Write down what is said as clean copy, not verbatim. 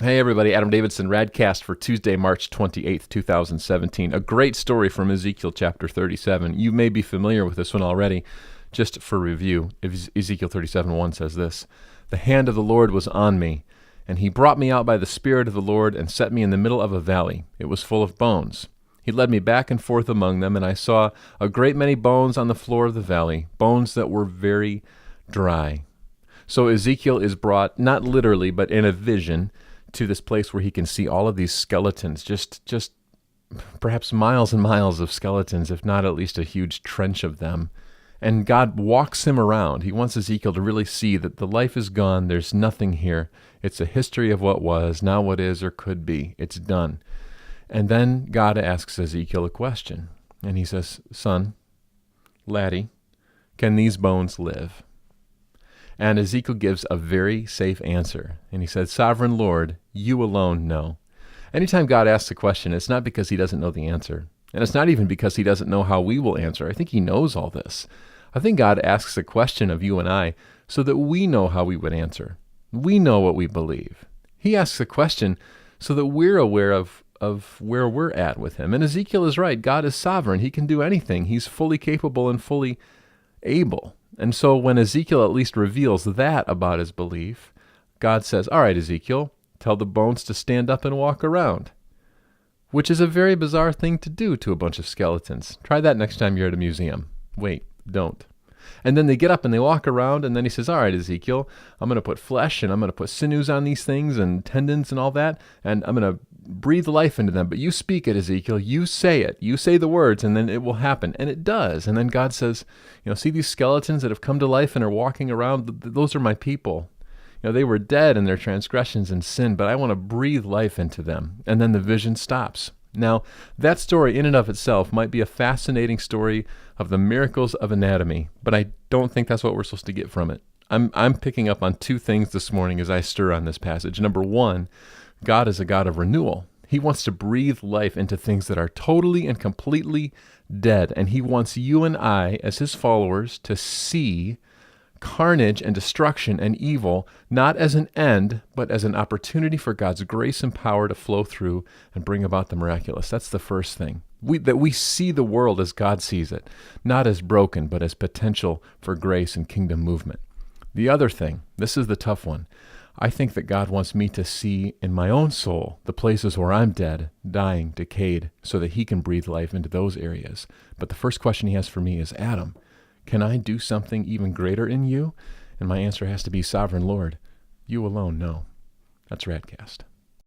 Hey everybody, Adam Davidson, RadCast for Tuesday, March 28th, 2017. A great story from Ezekiel chapter 37. You may be familiar with this one already. Just for review, Ezekiel 37:1 says this, "The hand of the Lord was on me, and he brought me out by the Spirit of the Lord and set me in the middle of a valley. It was full of bones. He led me back and forth among them, and I saw a great many bones on the floor of the valley, bones that were very dry." So Ezekiel is brought, not literally, but in a vision, to this place where he can see all of these skeletons, just perhaps miles and miles of skeletons, if not at least a huge trench of them. And God walks him around. He wants Ezekiel to really see that the life is gone. There's nothing here. It's a history of what was, now what is or could be. It's done. And then God asks Ezekiel a question. And he says, "Son, laddie, can these bones live?" And Ezekiel gives a very safe answer. And he said, "Sovereign Lord, you alone know." Anytime God asks a question, it's not because he doesn't know the answer. And it's not even because he doesn't know how we will answer. I think he knows all this. I think God asks a question of you and I so that we know how we would answer. We know what we believe. He asks a question so that we're aware of where we're at with him. And Ezekiel is right. God is sovereign. He can do anything. He's fully capable and fully able. And so when Ezekiel at least reveals that about his belief, God says, "All right, Ezekiel, tell the bones to stand up and walk around," which is a very bizarre thing to do to a bunch of skeletons. Try that next time you're at a museum. Wait, don't. And then they get up and they walk around, and then he says, "All right, Ezekiel, I'm going to put flesh and I'm going to put sinews on these things and tendons and all that, and I'm going to breathe life into them. But you speak it, Ezekiel. You say it. You say the words, and then it will happen." And it does. And then God says, see these skeletons that have come to life and are walking around? Those are my people. They were dead in their transgressions and sin, but I want to breathe life into them. And then the vision stops. Now, that story in and of itself might be a fascinating story of the miracles of anatomy, but I don't think that's what we're supposed to get from it. I'm picking up on two things this morning as I stir on this passage. Number one, God is a God of renewal. He wants to breathe life into things that are totally and completely dead, and he wants you and I, as his followers, to see carnage and destruction and evil not as an end, but as an opportunity for God's grace and power to flow through and bring about the miraculous. That's the first thing. That we see the world as God sees it, not as broken, but as potential for grace and kingdom movement. The other thing, this is the tough one, I think that God wants me to see in my own soul the places where I'm dead, dying, decayed, so that he can breathe life into those areas. But the first question he has for me is, Adam, can I do something even greater in you? And my answer has to be, Sovereign Lord, you alone know. That's RadCast.